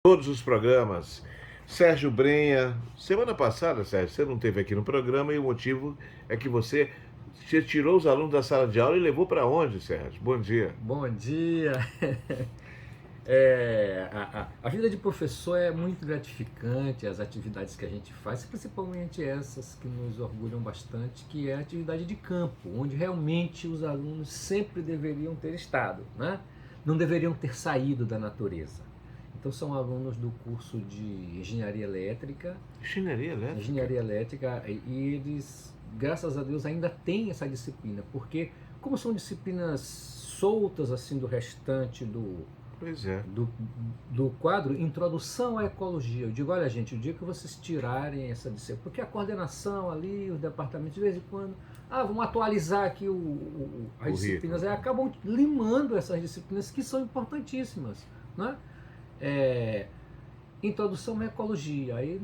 Todos os programas. Sérgio Brenha, semana passada, Sérgio, você não esteve aqui no programa e o motivo é que você tirou os alunos da sala de aula e levou para onde, Sérgio? Bom dia. Bom dia! A vida de professor é muito gratificante, as atividades que a gente faz, principalmente essas que nos orgulham bastante, que é a atividade de campo, onde realmente os alunos sempre deveriam ter estado, né? Não deveriam ter saído da natureza. Então são alunos do curso de engenharia elétrica, e eles, graças a Deus, ainda têm essa disciplina, porque como são disciplinas soltas assim do restante Pois é. do quadro, introdução à ecologia. Eu digo, olha gente, o dia que vocês tirarem essa disciplina, porque a coordenação ali, os departamentos, de vez em quando, vamos atualizar aqui as disciplinas, aí acabam limando essas disciplinas que são importantíssimas, né? Introdução à ecologia. Aí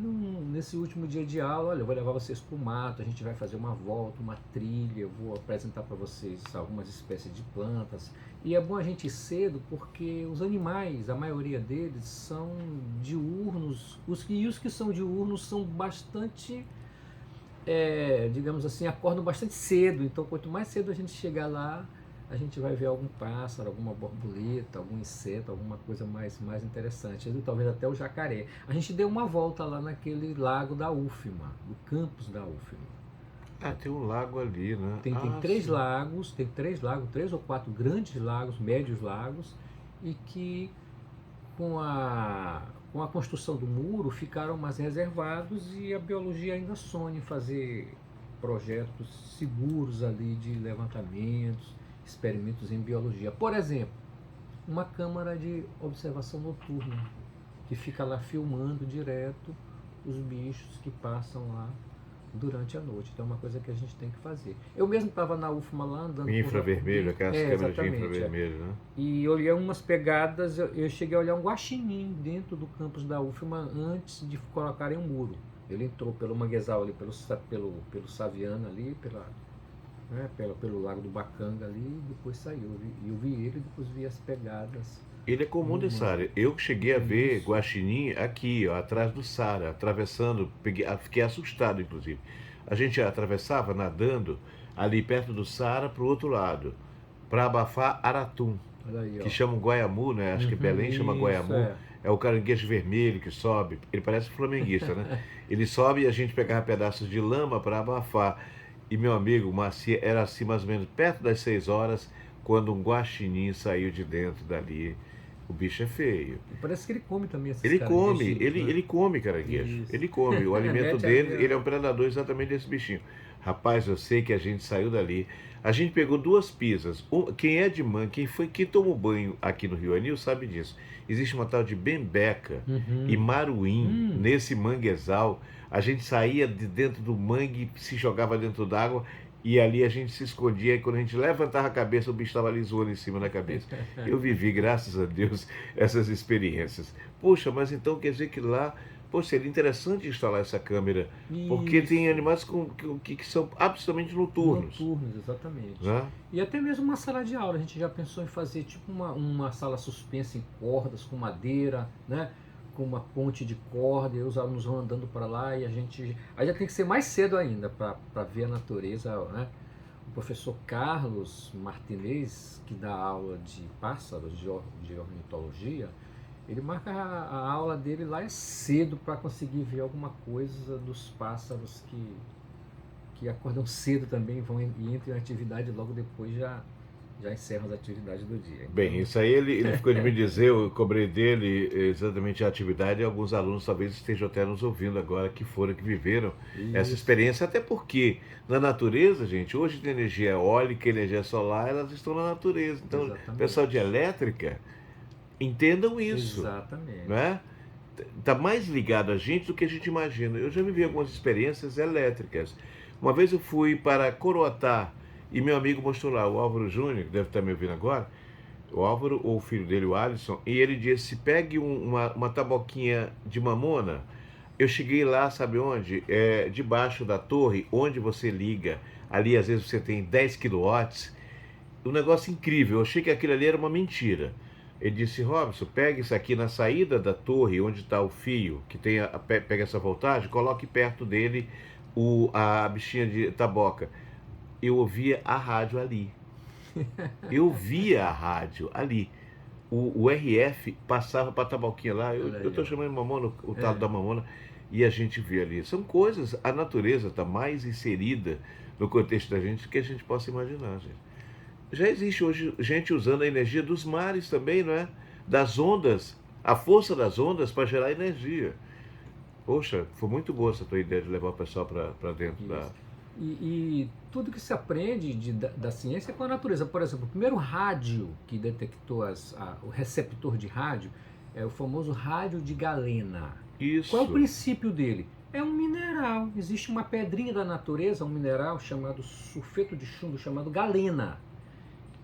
nesse último dia de aula, olha, eu vou levar vocês para o mato, a gente vai fazer uma volta, uma trilha, eu vou apresentar para vocês algumas espécies de plantas. E é bom a gente ir cedo porque os animais, a maioria deles, são diurnos, e os que são diurnos são bastante, digamos assim, acordam bastante cedo. Então quanto mais cedo a gente chegar lá, a gente vai ver algum pássaro, alguma borboleta, algum inseto, alguma coisa mais interessante. E talvez até o jacaré. A gente deu uma volta lá naquele lago da UFMA, do campus da UFMA. Tem um lago ali, né? Tem três lagos, três ou quatro grandes lagos, médios lagos, e que com a construção do muro ficaram mais reservados, e a biologia ainda sonha em fazer projetos seguros ali de levantamentos, experimentos em biologia. Por exemplo, uma câmara de observação noturna, que fica lá filmando direto os bichos que passam lá durante a noite. Então é uma coisa que a gente tem que fazer. Eu mesmo estava na UFMA lá andando Infravermelho, aquelas câmeras de infravermelho, né? E olhei umas pegadas, eu cheguei a olhar um guaxinim dentro do campus da UFMA antes de colocarem um muro. Ele entrou pelo manguezal ali, pelo Saviana ali, pelo Lago do Bacanga ali, e depois saiu. Eu vi ele, depois vi as pegadas. Ele é comum dessa área. Eu cheguei a ver guaxinim aqui, ó, atrás do Sara, atravessando, fiquei assustado, inclusive. A gente atravessava nadando ali perto do Sara para o outro lado, para abafar Aratum, Aí, que chamam Guaiamu, né? Acho que Belém chama Guaiamu. É o caranguejo vermelho que sobe, ele parece flamenguista, né? Ele sobe e a gente pegava pedaços de lama para abafar. E meu amigo, era assim mais ou menos perto das 6 horas, quando um guaxinim saiu de dentro dali. O bicho é feio. E parece que ele come também esses Ele come, caranguejinhos, né? ele come caranguejo. Isso. Ele come. O alimento Mete dele, ali, ele é um predador exatamente desse bichinho. Rapaz, eu sei que a gente saiu dali. A gente pegou duas pisas. Quem é de Mangue, quem tomou banho aqui no Rio Anil sabe disso. Existe uma tal de Bembeca e Maruim nesse manguezal. A gente saía de dentro do mangue, se jogava dentro d'água e ali a gente se escondia, e quando a gente levantava a cabeça, o bicho estava ali zoando em cima da cabeça. Eu vivi, graças a Deus, essas experiências. Poxa, mas então quer dizer que lá, poxa, seria interessante instalar essa câmera, porque Isso. tem animais que são absolutamente noturnos. Noturnos, exatamente. Né? E até mesmo uma sala de aula. A gente já pensou em fazer tipo uma sala suspensa em cordas, com madeira, né? Com uma ponte de corda, e os alunos vão andando para lá, e a gente. Aí já tem que ser mais cedo ainda para ver a natureza, né? O professor Carlos Martinez, que dá aula de pássaros, de ornitologia, ele marca a aula dele lá cedo para conseguir ver alguma coisa dos pássaros que acordam cedo também, vão e entram em atividade, logo depois já encerram as atividades do dia. Então, Bem, isso aí ele ficou de me dizer, eu cobrei dele exatamente a atividade, e alguns alunos talvez estejam até nos ouvindo agora, que viveram essa experiência, até porque na natureza, gente, hoje tem energia eólica, energia solar, elas estão na natureza. Então, exatamente. pessoal de elétrica, entendam isso. Exatamente. Né? Está mais ligado a gente do que a gente imagina. Eu já vivi algumas experiências elétricas. Uma vez eu fui para Coroatá e meu amigo mostrou lá, o Álvaro Júnior, que deve estar me ouvindo agora, o Álvaro, ou o filho dele, o Alisson, e ele disse, pegue uma taboquinha de mamona. Eu cheguei lá, sabe onde? Debaixo da torre, onde você liga, ali às vezes você tem 10 quilowatts, um negócio incrível. Eu achei que aquilo ali era uma mentira. Ele disse, Robson, pega isso aqui na saída da torre, onde está o fio, que tem pega essa voltagem, coloque perto dele a bichinha de taboca. Eu ouvia a rádio ali. Eu via a rádio ali. O RF passava para a taboquinha lá. Eu Olha aí, estou ó. chamando de mamona, o talo É. da mamona, e a gente vê ali. São coisas, a natureza está mais inserida no contexto da gente do que a gente possa imaginar, gente. Já existe hoje gente usando a energia dos mares também, não é? Das ondas, a força das ondas para gerar energia. Poxa, foi muito boa essa tua ideia de levar o pessoal para dentro da. Isso. E tudo que se aprende da ciência é com a natureza. Por exemplo, o primeiro rádio que detectou o receptor de rádio é o famoso rádio de galena. Qual é o Isso. princípio dele? É um mineral. Existe uma pedrinha da natureza, um mineral chamado sulfeto de chumbo, chamado galena.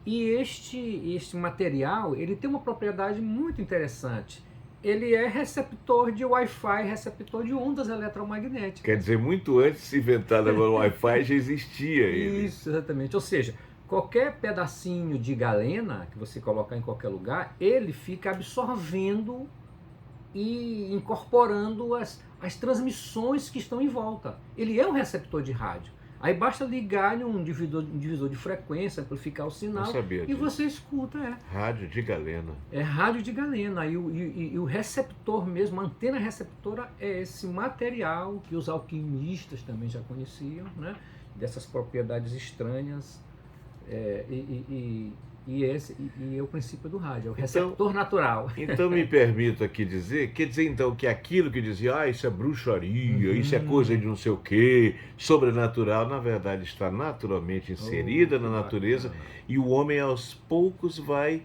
E este material, ele tem uma propriedade muito interessante. Ele é receptor de Wi-Fi, receptor de ondas eletromagnéticas. Quer dizer, muito antes de se inventar agora o Wi-Fi, já existia ele. Isso, exatamente. Ou seja, qualquer pedacinho de galena que você colocar em qualquer lugar, ele fica absorvendo e incorporando as transmissões que estão em volta. Ele é um receptor de rádio. Aí basta ligar em um divisor de frequência, amplificar o Não sinal sabia e disso. você escuta. Rádio de galena. É rádio de galena. E o receptor mesmo, a antena receptora é esse material que os alquimistas também já conheciam, né? Dessas propriedades estranhas. E é o princípio do rádio, é o receptor natural. Então me permito aqui dizer, quer dizer então que aquilo que dizia, isso é bruxaria, isso é coisa de não sei o quê, sobrenatural, na verdade está naturalmente inserida na natureza, bacana. e o homem aos poucos vai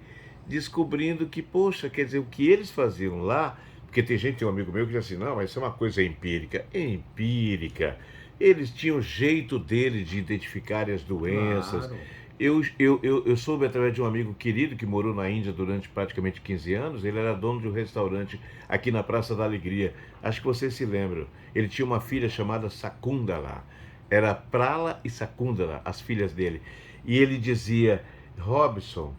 descobrindo que, poxa, quer dizer, o que eles faziam lá, porque tem um amigo meu que diz assim, não, mas isso é uma coisa empírica. Empírica. Eles tinham o jeito deles de identificarem as doenças. Claro. Eu soube através de um amigo querido que morou na Índia durante praticamente 15 anos. Ele era dono de um restaurante aqui na Praça da Alegria. Acho que você se lembra. Ele tinha uma filha chamada Sakundala. Era Prala e Sakundala, as filhas dele. E ele dizia, Robson,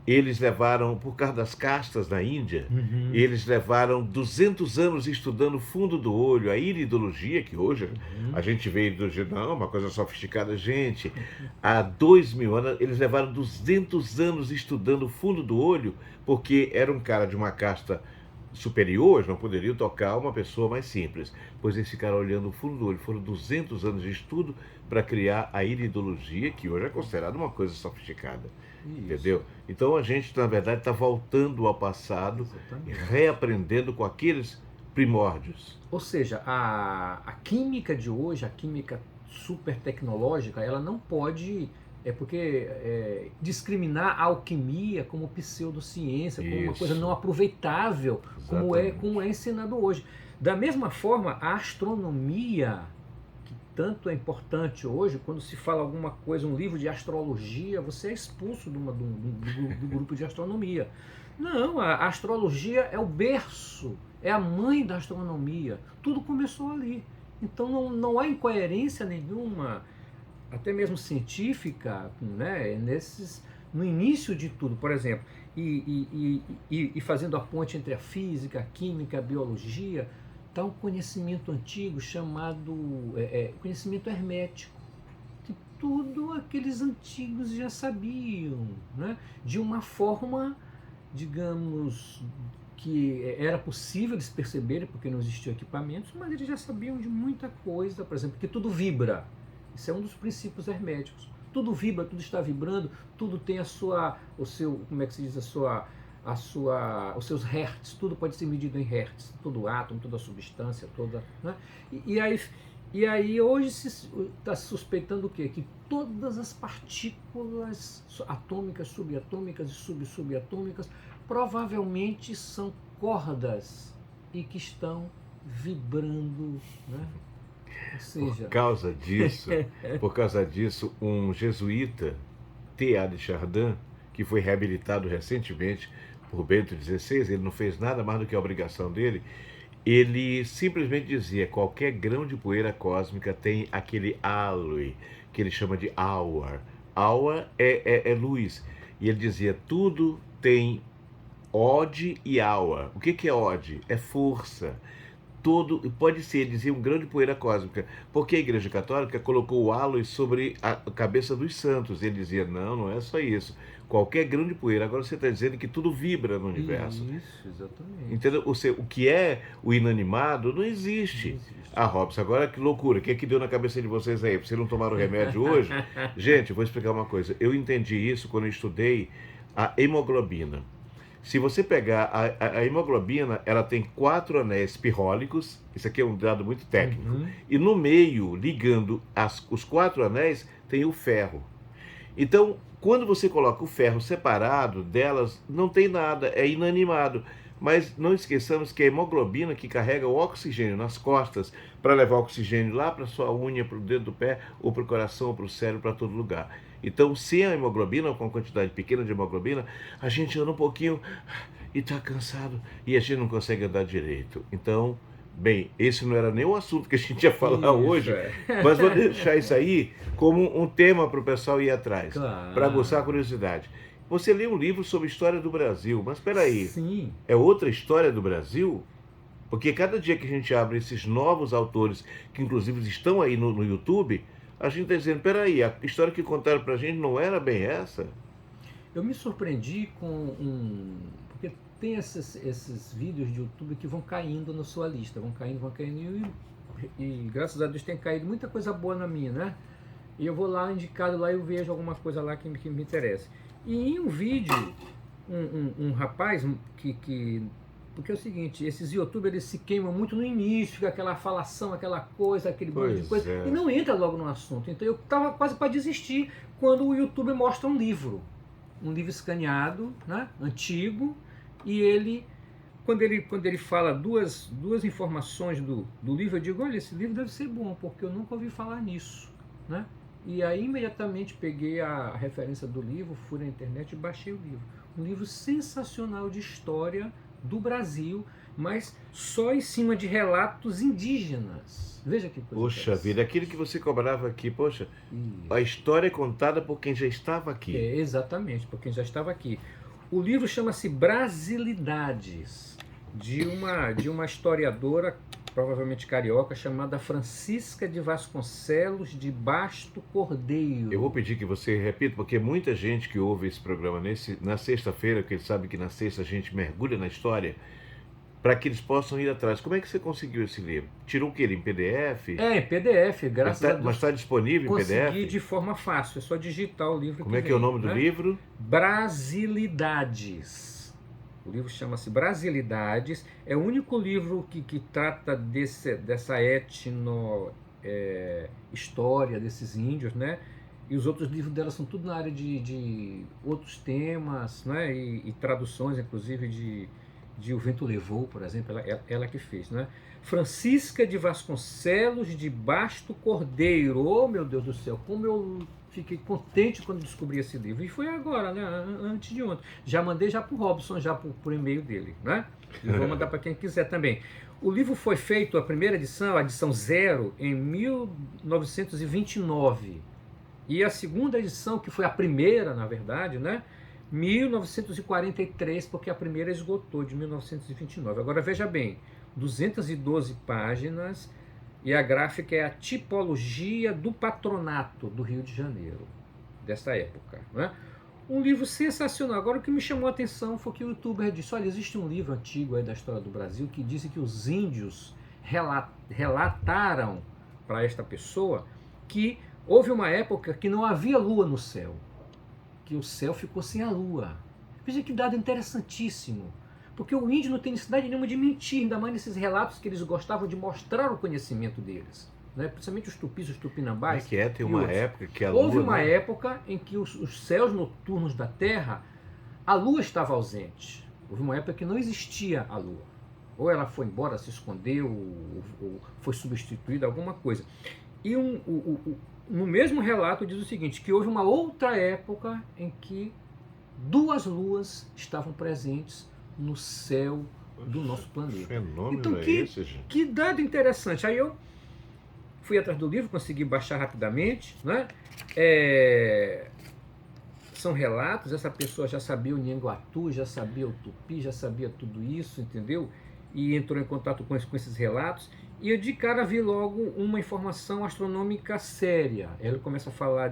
eles levaram, por causa das castas na Índia, eles levaram 200 anos estudando o fundo do olho, a iridologia, que hoje a gente vê iridologia, não, uma coisa sofisticada. Gente, há 2000 anos, eles levaram 200 anos estudando o fundo do olho, porque era um cara de uma casta superior, não poderiam tocar uma pessoa mais simples, pois eles ficaram olhando o fundo do olho. Foram 200 anos de estudo para criar a iridologia, que hoje é considerada uma coisa sofisticada. Isso. Entendeu? Então a gente, na verdade, está voltando ao passado, Exatamente. reaprendendo com aqueles primórdios. Ou seja, a química de hoje, a química super tecnológica, ela não pode discriminar a alquimia como pseudociência, como uma Isso. coisa não aproveitável, como Exatamente. é ensinado hoje. Da mesma forma, a astronomia, que tanto é importante hoje, quando se fala alguma coisa, um livro de astrologia, você é expulso do grupo de astronomia. Não, a astrologia é o berço, é a mãe da astronomia. Tudo começou ali. Então não há incoerência nenhuma, até mesmo científica, né, no início de tudo, por exemplo, e fazendo a ponte entre a física, a química, a biologia, está um conhecimento antigo chamado conhecimento hermético, que tudo aqueles antigos já sabiam, né, de uma forma, digamos, que era possível eles perceberem, porque não existiam equipamentos, mas eles já sabiam de muita coisa, por exemplo, que tudo vibra. Isso é um dos princípios herméticos. Tudo vibra, tudo está vibrando, tudo tem como é que se diz, os seus hertz, tudo pode ser medido em hertz, todo átomo, toda substância, toda, né? E aí hoje se está suspeitando o quê? Que todas as partículas atômicas, subatômicas e subatômicas provavelmente são cordas e que estão vibrando, né? Ou seja, Por causa disso, um jesuíta, T.A. de Chardin, que foi reabilitado recentemente por Bento XVI, ele não fez nada mais do que a obrigação dele, ele simplesmente dizia, qualquer grão de poeira cósmica tem aquele alloy, que ele chama de hour. Hour é luz. E ele dizia, tudo tem Ode e aua. O que é ode? É força. Todo, pode ser, dizia, um grão de poeira cósmica, porque a Igreja Católica colocou o halo sobre a cabeça dos santos. Ele dizia, não, não é só isso. Qualquer grão de poeira. Agora você está dizendo que tudo vibra no universo. Isso, exatamente. Entendeu? O que é o inanimado não Não existe. existe. Ah, Robson, agora que loucura. O que é que deu na cabeça de vocês aí? Vocês não tomaram remédio hoje? Gente, eu vou explicar uma coisa. Eu entendi isso quando eu estudei a hemoglobina. Se você pegar a hemoglobina, ela tem 4 anéis pirrólicos. Isso aqui é um dado muito técnico. Uhum. E no meio, ligando os 4 anéis, tem o ferro. Então, quando você coloca o ferro separado delas, não tem nada, é inanimado. Mas não esqueçamos que a hemoglobina que carrega o oxigênio nas costas para levar o oxigênio lá para sua unha, para o dedo do pé, ou para o coração, ou para o cérebro, para todo lugar. Então, sem a hemoglobina, ou com uma quantidade pequena de hemoglobina, a gente anda um pouquinho e está cansado e a gente não consegue andar direito. Então, bem, esse não era nem o assunto que a gente ia falar hoje, mas vou deixar isso aí como um tema para o pessoal ir atrás, Claro. para aguçar a curiosidade. Você lê um livro sobre história do Brasil, mas espera aí, Sim. é outra história do Brasil? Porque cada dia que a gente abre esses novos autores, que inclusive estão aí no YouTube, a gente está dizendo, peraí, a história que contaram pra gente não era bem essa? Eu me surpreendi com porque tem esses vídeos de YouTube que vão caindo na sua lista, vão caindo, e graças a Deus tem caído muita coisa boa na minha, né? E eu vou lá, indicado lá, eu vejo alguma coisa lá que me interessa. E em um vídeo, um rapaz porque é o seguinte, esses youtubers eles se queimam muito no início, fica aquela falação, aquela coisa, aquele monte de coisa, e não entra logo no assunto. Então eu estava quase para desistir quando o youtuber mostra um livro escaneado, né, antigo, e quando ele fala duas informações do livro, eu digo, olha, esse livro deve ser bom, porque eu nunca ouvi falar nisso, né? E aí imediatamente peguei a referência do livro, fui na internet e baixei o livro. Um livro sensacional de história do Brasil, mas só em cima de relatos indígenas. Veja que coisa. Poxa vida, aquilo que você cobrava aqui, poxa, Isso. a história é contada por quem já estava aqui. É, exatamente, por quem já estava aqui. O livro chama-se Brasilidades, de uma historiadora, provavelmente carioca, chamada Francisca de Vasconcelos de Basto Cordeiro. Eu vou pedir que você repita, porque muita gente que ouve esse programa na sexta-feira, que ele sabe que na sexta a gente mergulha na história, para que eles possam ir atrás. Como é que você conseguiu esse livro? Tirou o quê? Em PDF? É, em PDF, graças a Deus. Mas está disponível em PDF? Consegui de forma fácil, é só digitar o livro. Como é que é o nome do livro? Brasilidades. O livro chama-se Brasilidades. É o único livro que trata dessa história desses índios, né? E os outros livros dela são tudo na área de outros temas, né? E traduções, inclusive, de O Vento Levou, por exemplo, ela que fez, né? Francisca de Vasconcelos de Basto Cordeiro. Oh, meu Deus do céu, como eu fiquei contente quando descobri esse livro. E foi agora, né? Antes de ontem. Já mandei já para o Robson, já por e-mail dele, né? E vou mandar para quem quiser também. O livro foi feito, a primeira edição, a edição 0, em 1929. E a segunda edição, que foi a primeira, na verdade, né? 1943, porque a primeira esgotou, de 1929. Agora veja bem, 212 páginas, e a gráfica é a tipologia do patronato do Rio de Janeiro, dessa época, né? Um livro sensacional. Agora o que me chamou a atenção foi que o youtuber disse, olha, existe um livro antigo aí da história do Brasil que diz que os índios relataram para esta pessoa que houve uma época que não havia lua no céu, que o céu ficou sem a lua. Veja que dado interessantíssimo, porque o índio não tem necessidade nenhuma de mentir, ainda mais nesses relatos que eles gostavam de mostrar o conhecimento deles, né? Principalmente os tupis, os tupinambás. Como é que tem uma época que a lua... Houve uma época em que os céus noturnos da Terra, a lua estava ausente. Houve uma época que não existia a lua. Ou ela foi embora, se escondeu, ou foi substituída, alguma coisa. E no mesmo relato diz o seguinte, que houve uma outra época em que 2 luas estavam presentes no céu do nosso planeta. Fenômeno então, é esse, gente? Que dado interessante. Aí eu fui atrás do livro, consegui baixar rapidamente, né? são relatos, essa pessoa já sabia o Nhanguatu, já sabia o Tupi, já sabia tudo isso, entendeu? E entrou em contato com esses relatos, e eu de cara vi logo uma informação astronômica séria. Ele começa a falar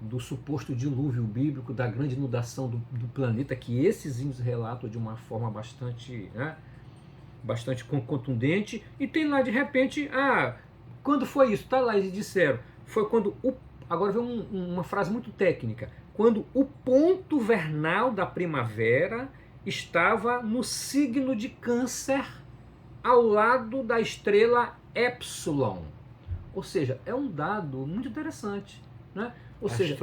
do suposto dilúvio bíblico, da grande inundação do planeta, que esses índios relatam de uma forma bastante, né, bastante contundente, e tem lá de repente, quando foi isso? Tá lá, eles disseram, foi quando agora vem uma frase muito técnica, quando o ponto vernal da primavera estava no signo de Câncer, ao lado da estrela Epsilon. Ou seja, é um dado muito interessante, né? Ou seja,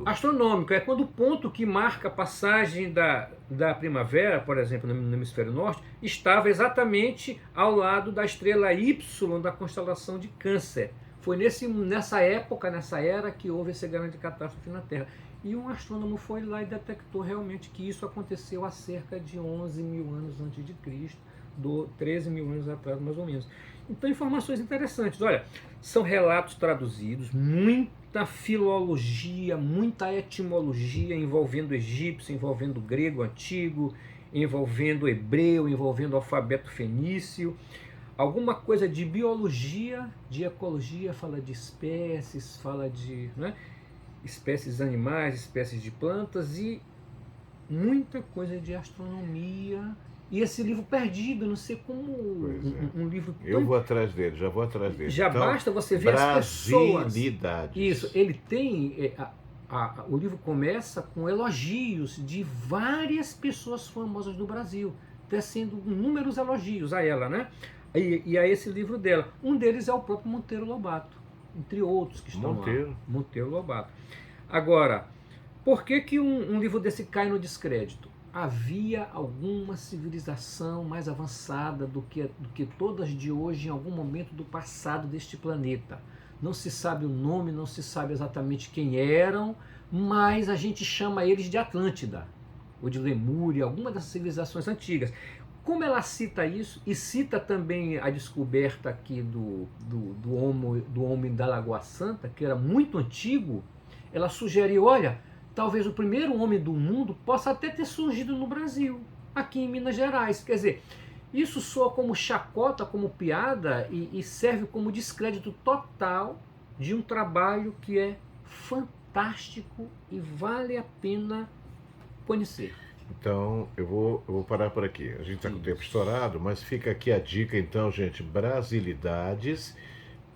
astronômico é quando o ponto que marca a passagem da primavera, por exemplo, no hemisfério norte, estava exatamente ao lado da estrela Y da constelação de Câncer. Foi nessa época, nessa era, que houve essa grande catástrofe na Terra. E um astrônomo foi lá e detectou realmente que isso aconteceu há cerca de 11 mil anos antes de Cristo, 13 mil anos atrás, mais ou menos. Então, informações interessantes. Olha, são relatos traduzidos, muita filologia, muita etimologia envolvendo egípcio, envolvendo grego antigo, envolvendo hebreu, envolvendo alfabeto fenício, alguma coisa de biologia, de ecologia, fala de espécies, fala de, né, espécies animais, espécies de plantas, e muita coisa de astronomia. E esse livro perdido, não sei como um livro tão... Eu vou atrás dele, já vou atrás dele. Já então, basta você ver as pessoas. Isso, ele tem... o livro começa com elogios de várias pessoas famosas do Brasil, tecendo inúmeros elogios a ela, né? E a esse livro dela. Um deles é o próprio Monteiro Lobato, entre outros que estão lá. Monteiro Lobato. Agora, por que um livro desse cai no descrédito? Havia alguma civilização mais avançada do que todas de hoje em algum momento do passado deste planeta. Não se sabe o nome, não se sabe exatamente quem eram, mas a gente chama eles de Atlântida, ou de Lemúria, alguma dessas civilizações antigas. Como ela cita isso, e cita também a descoberta aqui do homem da Lagoa Santa, que era muito antigo, ela sugere, olha, talvez o primeiro homem do mundo possa até ter surgido no Brasil, aqui em Minas Gerais. Quer dizer, isso soa como chacota, como piada, e serve como descrédito total de um trabalho que é fantástico e vale a pena conhecer. Então, eu vou parar por aqui. A gente está com o tempo estourado, mas fica aqui a dica, então, gente. Brasilidades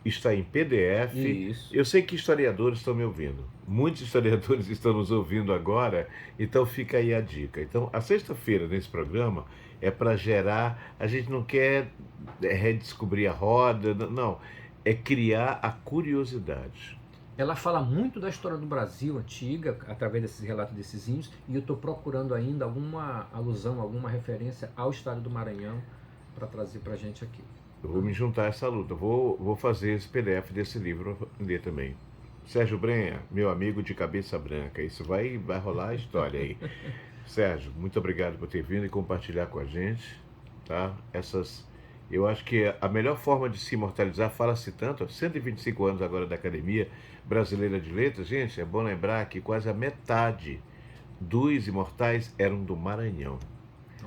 está em PDF. Isso. Eu sei que historiadores estão me ouvindo. Muitos historiadores estão nos ouvindo agora, então fica aí a dica. Então, a sexta-feira nesse programa é para gerar... A gente não quer redescobrir a roda, não. É criar a curiosidade. Ela fala muito da história do Brasil antiga, através desses relatos desses índios, e eu estou procurando ainda alguma alusão, alguma referência ao estado do Maranhão para trazer para a gente aqui. Eu vou me juntar a essa luta, vou fazer esse PDF desse livro ler também. Sérgio Brenha, meu amigo de cabeça branca, isso vai rolar a história aí. Sérgio, muito obrigado por ter vindo e compartilhar com a gente, tá? Eu acho que a melhor forma de se imortalizar, fala-se tanto, 125 anos agora da Academia Brasileira de Letras, gente, é bom lembrar que quase a metade dos imortais eram do Maranhão.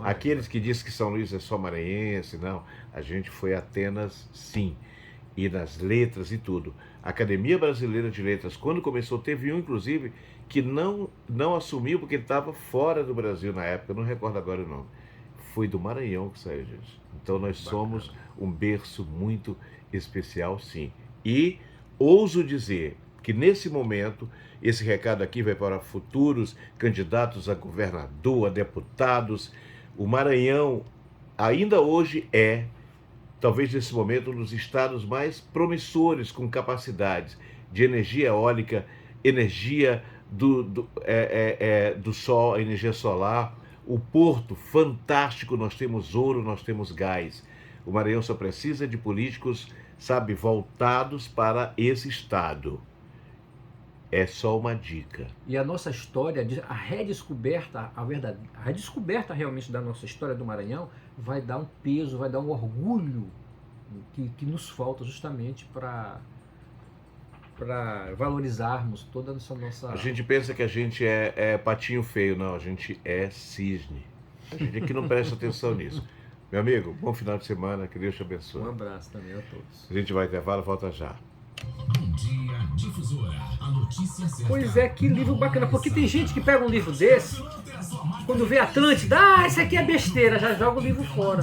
Aqueles que dizem que São Luís é só maranhense, não, a gente foi a Atenas, sim, e nas letras e tudo. A Academia Brasileira de Letras, quando começou, teve um, inclusive, que não assumiu porque ele estava fora do Brasil na época, eu não recordo agora o nome. Foi do Maranhão que saiu, gente. Então nós somos um berço muito especial, sim. E ouso dizer que nesse momento, esse recado aqui vai para futuros candidatos a governador, a deputados. O Maranhão ainda hoje é, talvez nesse momento, um dos estados mais promissores, com capacidades de energia eólica, energia do sol, energia solar. O porto, fantástico, nós temos ouro, nós temos gás. O Maranhão só precisa de políticos, sabe, voltados para esse estado. É só uma dica. E a nossa história, a redescoberta, a redescoberta realmente da nossa história do Maranhão vai dar um peso, vai dar um orgulho que nos falta justamente para para valorizarmos toda essa nossa... A gente pensa que a gente é patinho feio, não, a gente é cisne. A gente aqui não presta atenção nisso. Meu amigo, bom final de semana, que Deus te abençoe. Um abraço também a todos. A gente vai intervalo, volta já. Bom dia, Difusora, a notícia certa. Pois é, que livro bacana, porque tem gente que pega um livro desse, quando vê Atlântida, esse aqui é besteira, já joga o livro fora.